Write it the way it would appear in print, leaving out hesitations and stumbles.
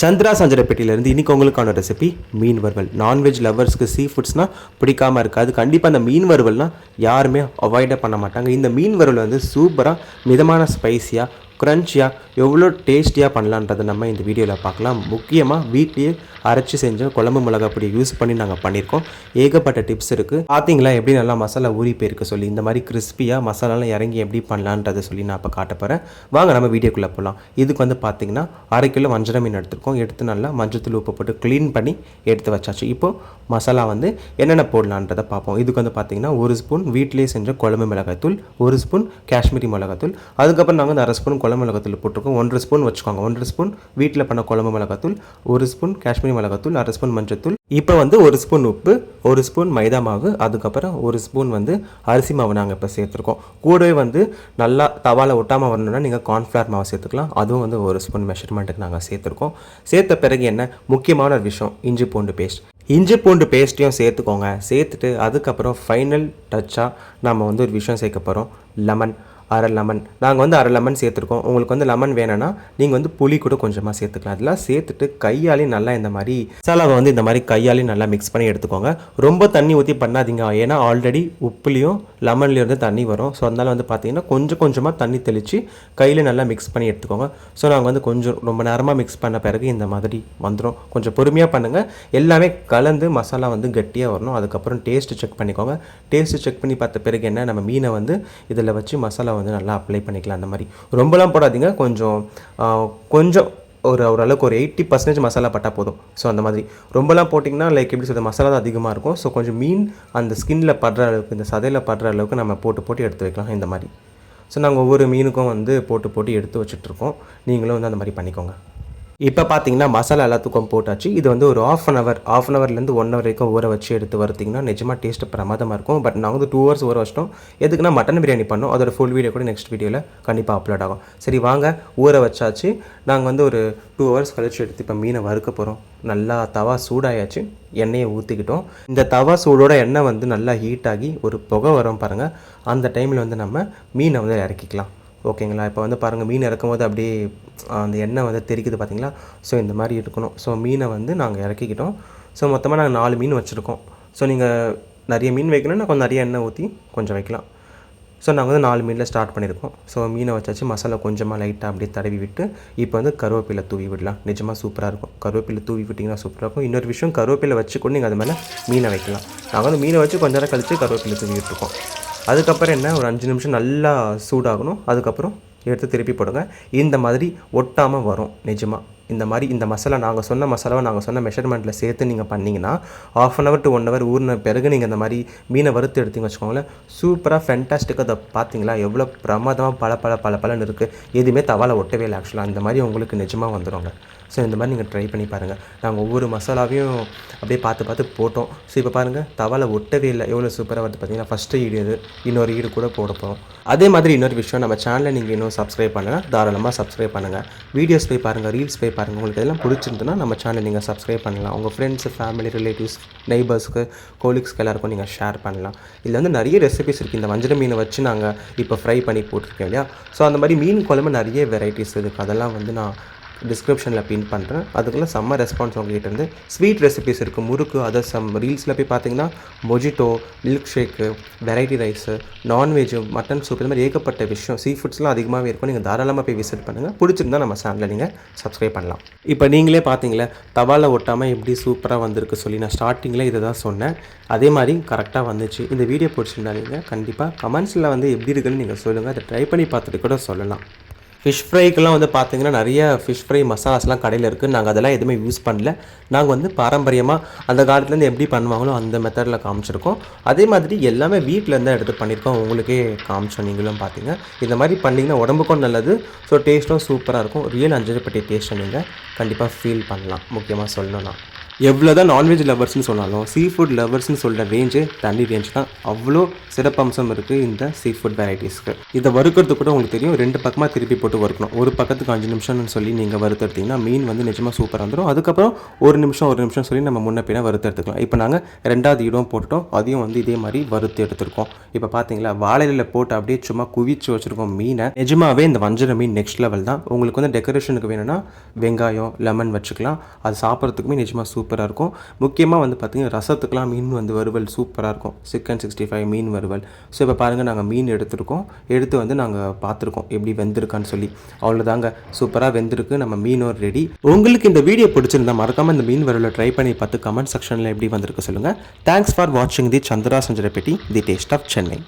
சந்திரா சஞ்சரப்பேட்டையிலேருந்து இன்றைக்கி உங்களுக்கான ரெசிபி மீன் வறுவல். நான்வெஜ் லவர்ஸ்க்கு சீ ஃபுட்ஸ்னால் பிடிக்காமல் இருக்காது. கண்டிப்பாக அந்த மீன் வறுவல்னால் யாருமே அவாய்டே பண்ண மாட்டாங்க. இந்த மீன் வறுவல் வந்து சூப்பராக மிதமான ஸ்பைஸியாக க்ரன்ச்சியாக எவ்வளோ டேஸ்டியாக பண்ணலான்றதை நம்ம இந்த வீடியோவில் பார்க்கலாம். முக்கியமாக வீட்லேயே அரைச்சி செஞ்ச குழம்பு மிளகாய் பொடி யூஸ் பண்ணி நாங்கள் பண்ணியிருக்கோம். ஏகப்பட்ட டிப்ஸ் இருக்குது. பார்த்தீங்களா எப்படி நல்லா மசாலா ஊறி போயிருக்கு சொல்லி. இந்த மாதிரி கிறிஸ்பியாக மசாலாலாம் இறங்கி எப்படி பண்ணலான்றதை சொல்லி நான் இப்போ காட்ட போகிறேன். வாங்க நம்ம வீடியோக்குள்ளே போகலாம். இதுக்கு வந்து பார்த்திங்கன்னா 1/2 கிலோ வஞ்சர மீன் எடுத்துருக்கோம். எடுத்து நல்லா மஞ்சத்தூள் உப்பு போட்டு க்ளீன் பண்ணி எடுத்து வச்சாச்சு. இப்போது மசாலா வந்து என்னென்ன போடலான்றதை பார்ப்போம். இதுக்கு வந்து பார்த்திங்கன்னா 1 ஸ்பூன் வீட்டிலேயே செஞ்ச குழம்பு மிளகாய்த்தூள், 1 ஸ்பூன் காஷ்மீரி மிளகாய்த்தூள், அதுக்கப்புறம் நாங்கள் 1/2 ஸ்பூன் குழம்பு மிளகாத்தூள் போட்டிருக்கோம். 1 ஸ்பூன் வச்சுக்கோங்க. 1 ஸ்பூன் வீட்டில் பண்ண குழம்பு மிளகாத்தூள், 1 ஸ்பூன் காஷ்மீரி மிளகாத்தூள், 1/2 ஸ்பூன் மஞ்சத்தூள். இப்போ வந்து 1 ஸ்பூன் உப்பு, 1 ஸ்பூன் மைதா மாவு, அதுக்கப்புறம் 1 ஸ்பூன் வந்து அரிசி மாவு நாங்கள் இப்போ சேர்த்துருக்கோம். கூடவே வந்து நல்லா தவாவில் ஒட்டாமல் வரணும்னா நீங்கள் கார்ன்ஃப்ளவர் மாவு சேர்த்துக்கலாம். அதுவும் வந்து 1 ஸ்பூன் மெஷர்மெண்ட்டுக்கு நாங்கள் சேர்த்துருக்கோம். சேர்த்த பிறகு என்ன முக்கியமான விஷயம், இஞ்சி பூண்டு பேஸ்ட். இஞ்சி பூண்டு பேஸ்ட்டையும் சேர்த்துக்கோங்க. சேர்த்துட்டு அதுக்கப்புறம் ஃபைனல் டச்சாக நம்ம வந்து ஒரு விஷயம் சேர்க்க போகிறோம், லெமன். 1/2 லெமன். நாங்கள் வந்து 1/2 லெமன் சேர்த்துருக்கோம். உங்களுக்கு வந்து லெமன் வேணும்னா நீங்கள் வந்து புளி கூட கொஞ்சமாக சேர்த்துக்கலாம். அதெல்லாம் சேர்த்துட்டு கையாலே நல்லா இந்த மாதிரி மசாலாவை வந்து இந்த மாதிரி கையாலே நல்லா மிக்ஸ் பண்ணி எடுத்துக்கோங்க. ரொம்ப தண்ணி ஊற்றி பண்ணாதீங்க. ஏன்னா ஆல்ரெடி உப்புலேயும் லெமன்லேயும் இருந்து தண்ணி வரும். ஸோ அதனால் வந்து பார்த்தீங்கன்னா கொஞ்சம் கொஞ்சமாக தண்ணி தெளித்து கையில் நல்லா மிக்ஸ் பண்ணி எடுத்துக்கோங்க. ஸோ நாங்கள் வந்து கொஞ்சம் ரொம்ப நேரமாக மிக்ஸ் பண்ண பிறகு இந்த மாதிரி வந்துடும். கொஞ்சம் பொறுமையாக பண்ணுங்கள். எல்லாமே கலந்து மசாலா வந்து கட்டியாக வரணும். அதுக்கப்புறம் டேஸ்ட்டு செக் பண்ணிக்கோங்க. டேஸ்ட்டு செக் பண்ணி பார்த்த பிறகு என்ன, நம்ம மீனை வந்து இதில் வச்சு மசாலா வந்து நல்லா அப்ளை பண்ணிக்கலாம். அந்த மாதிரி ரொம்பலாம் போடாதீங்க. கொஞ்சம் ஓரளவுக்கு ஒரு 80% மசாலா பட்டால் போதும். ஸோ அந்த மாதிரி ரொம்பலாம் போட்டிங்கன்னா லைக் எப்படி சொல்கிறது, மசாலா தான் அதிகமாக இருக்கும். ஸோ கொஞ்சம் மீன் அந்த ஸ்கின்னில் படுற அளவுக்கு, இந்த சதையில் படுற அளவுக்கு நம்ம போட்டு எடுத்து வைக்கலாம் இந்த மாதிரி. ஸோ நாங்கள் ஒவ்வொரு மீனுக்கும் வந்து போட்டு எடுத்து வச்சுட்ருக்கோம். நீங்களும் வந்து அந்த மாதிரி பண்ணிக்கோங்க. இப்போ பார்த்தீங்கன்னா மசாலா எல்லாத்துக்கும் போட்டாச்சு. இது வந்து ஒரு ஆஃப் அன் ஹவர்லேருந்து 1 ஹவர் வரைக்கும் ஊற வச்சு எடுத்து வறுத்திங்கன்னா நிஜமாக டேஸ்ட்டு பிரமாதமாக இருக்கும். பட் நாங்கள் வந்து 2 ஹவர்ஸ் ஊற வச்சிட்டோம். எதுக்குன்னா மட்டன் பிரியாணி பண்ணோம். அதோட ஃபுல் வீடியோ கூட நெக்ஸ்ட் வீடியோவில் கண்டிப்பாக அப்லோட் ஆகும். சரி வாங்க, ஊற வச்சாச்சு. நாங்கள் வந்து ஒரு 2 ஹவர்ஸ் கழிச்சு எடுத்து இப்போ மீனை வறுக்க போகிறோம். நல்லா தவா சூடாயாச்சு. எண்ணெயை ஊற்றிக்கிட்டோம். இந்த தவா சூடோட எண்ணெய் வந்து நல்லா ஹீட் ஆகி ஒரு புகை வரும் பாருங்கள். அந்த டைமில் வந்து நம்ம மீனை வந்து இறக்கிக்கலாம். ஓகேங்களா? இப்போ வந்து பாருங்கள், மீன் இறக்கும் போது அப்படியே அந்த எண்ணெய் வந்து தெரிக்குது பார்த்தீங்களா? ஸோ இந்த மாதிரி இருக்கணும். ஸோ மீனை வந்து நாங்கள் இறக்கிக்கிட்டோம். ஸோ மொத்தமாக நாங்கள் 4 மீன் வச்சுருக்கோம். ஸோ நீங்கள் நிறைய மீன் வைக்கணும்னா கொஞ்சம் நிறைய எண்ணெய் ஊற்றி கொஞ்சம் வைக்கலாம். ஸோ நாங்கள் வந்து 4 மீனில் ஸ்டார்ட் பண்ணியிருக்கோம். ஸோ மீனை வச்சாச்சு. மசாலா கொஞ்சமாக லைட்டாக அப்படியே தடவி விட்டு இப்போ வந்து கருவேப்பிலை தூவி விடலாம். நிஜமாக சூப்பராக இருக்கும். கருவேப்பிலை தூவி விட்டிங்கன்னா சூப்பராக இருக்கும். இன்னொரு விஷயம், கருவேப்பிலை வச்சு கூட நீங்கள் அது மேலே மீனை வைக்கலாம். நாங்கள் வந்து மீனை வச்சு கொஞ்ச நேரம் கழித்து கருவேப்பிலை தூவி விட்டுருக்கோம். அதுக்கப்புறம் என்ன, ஒரு 5 நிமிஷம் நல்லா சூடாகணும். அதுக்கப்புறம் எடுத்து திருப்பி போடுங்க. இந்த மாதிரி ஒட்டாமல் வரும். நிஜமாக இந்த மாதிரி இந்த மசாலா நாங்கள் சொன்ன மசாலாவை நாங்கள் சொன்ன மெஷர்மெண்ட்டில் சேர்த்து நீங்கள் பண்ணிங்கன்னா ½ ஹவர் to 1 ஹவர் ஊறின பிறகு நீங்கள் இந்த மாதிரி மீனை வறுத்து எடுத்தீங்க வச்சுக்கோங்களேன், சூப்பராக ஃபென்டாஸ்டிக்காக. அதை பார்த்தீங்களா எவ்வளோ பிரமாதமாக பலன்னு இருக்குது. எதுவுமே தவால ஒட்டவே இல்லை. ஆக்சுவலாக இந்த மாதிரி உங்களுக்கு நிஜமாக வந்துடுங்க. ஸோ இந்த மாதிரி நீங்கள் ட்ரை பண்ணி பாருங்கள். நாங்கள் ஒவ்வொரு மசாலாவையும் அப்படியே பார்த்து போட்டோம். ஸோ இப்போ பாருங்கள், தவால ஒட்டவே இல்லை. எவ்வளோ சூப்பராக வருது பார்த்தீங்கன்னா. ஃபஸ்ட்டு ஈடு இது, இன்னொரு ஈடு கூட போட போகிறோம். அதே மாதிரி இன்னொரு விஷயம், நம்ம சேனலை நீங்கள் இன்னும் சப்ஸ்கிரைப் பண்ணலாம், தாராளமாக சப்ஸ்கிரைப் பண்ணுங்கள். வீடியோஸ் போய் பாருங்கள், ரீல்ஸ் போய் பாருங்கள். உங்களுக்கு இதெல்லாம் பிடிச்சிருந்துன்னா நம்ம சேனலை நீங்கள் சப்ஸ்கிரைப் பண்ணலாம். உங்கள் ஃப்ரெண்ட்ஸு, ஃபேமிலி, ரிலேட்டிவ்ஸ், நெய்பர்ஸ்க்கு, கோலிக்ஸ்க்கு எல்லாருக்கும் நீங்கள் ஷேர் பண்ணலாம். இதில் வந்து நிறைய ரெசிபிஸ் இருக்குது. இந்த வஞ்சர மீனை வச்சு நாங்கள் இப்போ ஃப்ரை பண்ணி போட்டிருக்கோம் இல்லையா? ஸோ அந்த மாதிரி மீன் குழம்பு நிறைய வெரைட்டிஸ் இருக்குது. அதெல்லாம் வந்து நான் டிஸ்கிரிப்ஷனில் பின் பண்ணுறேன். அதுக்குள்ளே செம்ம ரெஸ்பான்ஸ் உங்கள்கிட்ட இருந்து. ஸ்வீட் ரெசிபிஸ் இருக்குது, முறுக்கு, அதர் சம் ரீல்ஸில் போய் பார்த்தீங்கன்னா mojito, milk shake, variety rice, non veg, mutton soup, இந்த மாதிரி ஏகப்பட்ட விஷயம், சீ ஃபுட்ஸ்லாம் அதிகமாகவே இருக்கும். நீங்கள் தாராளமாக போய் விசிட் பண்ணுங்கள். பிடிச்சிருந்தால் நம்ம சேனலில் நீங்கள் சப்ஸ்கிரைப் பண்ணலாம். இப்போ நீங்களே பார்த்தீங்களே தவால ஒட்டாமல் எப்படி சூப்பராக வந்திருக்கு சொல்லி. நான் ஸ்டார்டிங்கில் இதை தான் சொன்னேன். அதே மாதிரி கரெக்டாக வந்துச்சு. இந்த வீடியோ பிடிச்சிருந்தா நீங்கள் கண்டிப்பாக கமெண்ட்ஸில் வந்து எப்படி இருக்குன்னு நீங்கள் சொல்லுங்கள். அதை ட்ரை பண்ணி பார்த்துட்டு கூட சொல்லலாம். ஃபிஷ் ஃப்ரைக்கெலாம் வந்து பார்த்திங்கன்னா நிறைய ஃபிஷ் ஃப்ரை மசாலாஸ்லாம் கடையில் இருக்குது. நாங்கள் அதெல்லாம் எதுவுமே யூஸ் பண்ணல. நாங்கள் வந்து பாரம்பரியமாக அந்த காலத்துலேருந்து எப்படி பண்ணுவாங்களோ அந்த மெத்தடில் காமிச்சிருக்கோம். அதே மாதிரி எல்லாமே வீட்டிலேருந்து எடுத்து பண்ணியிருக்கோம். உங்களுக்கே காமிச்சோம், நீங்களும் பார்த்தீங்க. இந்த மாதிரி பண்ணிங்கன்னா உடம்புக்கும் நல்லது. ஸோ டேஸ்ட்டும் சூப்பராக இருக்கும். ரியல் அஞ்சரைப்பட்டி டேஸ்ட்டை நீங்கள் கண்டிப்பாக ஃபீல் பண்ணலாம். முக்கியமாக சொல்லணும்னா எவ்வளோதான் நான்வெஜ் லவர்ஸ்னு சொன்னாலும் சீ ஃபுட் லவர்ஸ்னு சொல்கிற ரேஞ்சே தனி ரேஞ்ச் தான். அவ்வளோ சிறப்பம்சம் இருக்குது இந்த சீ ஃபுட் வெரைட்டிஸ்க்கு. இதை வறுக்கிறது கூட உங்களுக்கு தெரியும், 2 பக்கமாக திருப்பி போட்டு வறுக்கணும். ஒரு பக்கத்துக்கு 5 நிமிஷம்னு சொல்லி நீங்கள் வறுத்தெடுத்தீங்கன்னா மீன் வந்து நிஜமாக சூப்பராக வந்துடும். அதுக்கப்புறம் ஒரு நிமிஷம் சொல்லி நம்ம முன்ன பின்ன வறுத்து எடுத்துக்கலாம். இப்போ நாங்கள் 2வது ஈடும் போட்டுட்டோம், அதையும் வந்து இதே மாதிரி வறுத்து எடுத்துருக்கோம். இப்போ பார்த்தீங்களா வாழையில போட்டு அப்படியே சும்மா குவிச்சு வச்சுருக்கோம் மீனை. நிஜமாகவே இந்த வஞ்சர மீன் நெக்ஸ்ட் லெவல் தான். உங்களுக்கு வந்து டெக்கரேஷனுக்கு வேணும்னா வெங்காயம் லெமன் வச்சுக்கலாம், அது சாப்பிட்றதுக்குமே நிஜமாக சூப்பராக இருக்கும். முக்கியமாக வந்து பார்த்திங்கன்னா ரசத்துக்கெலாம் மீன் வந்து வறுவல் சூப்பராக இருக்கும். சிக்கன் 65 மீன் வறுவல். ஸோ இப்போ பாருங்கள் நாங்கள் மீன் எடுத்துருக்கோம், எடுத்து வந்து நாங்கள் பார்த்துருக்கோம் எப்படி வெந்திருக்கான்னு சொல்லி. அவ்வளோதாங்க, சூப்பராக வெந்திருக்கு, நம்ம மீனும் ரெடி. உங்களுக்கு இந்த வீடியோ பிடிச்சிருந்தா மறக்காமல் இந்த மீன் வறுவலை ட்ரை பண்ணி பார்த்து கமெண்ட் செக்ஷனில் எப்படி வந்திருக்கு சொல்லுங்கள். தேங்க்ஸ் ஃபார் வாட்சிங் தி சந்திரா சஞ்சரப்பேட்டி தி டேஸ்ட் ஆஃப் சென்னை.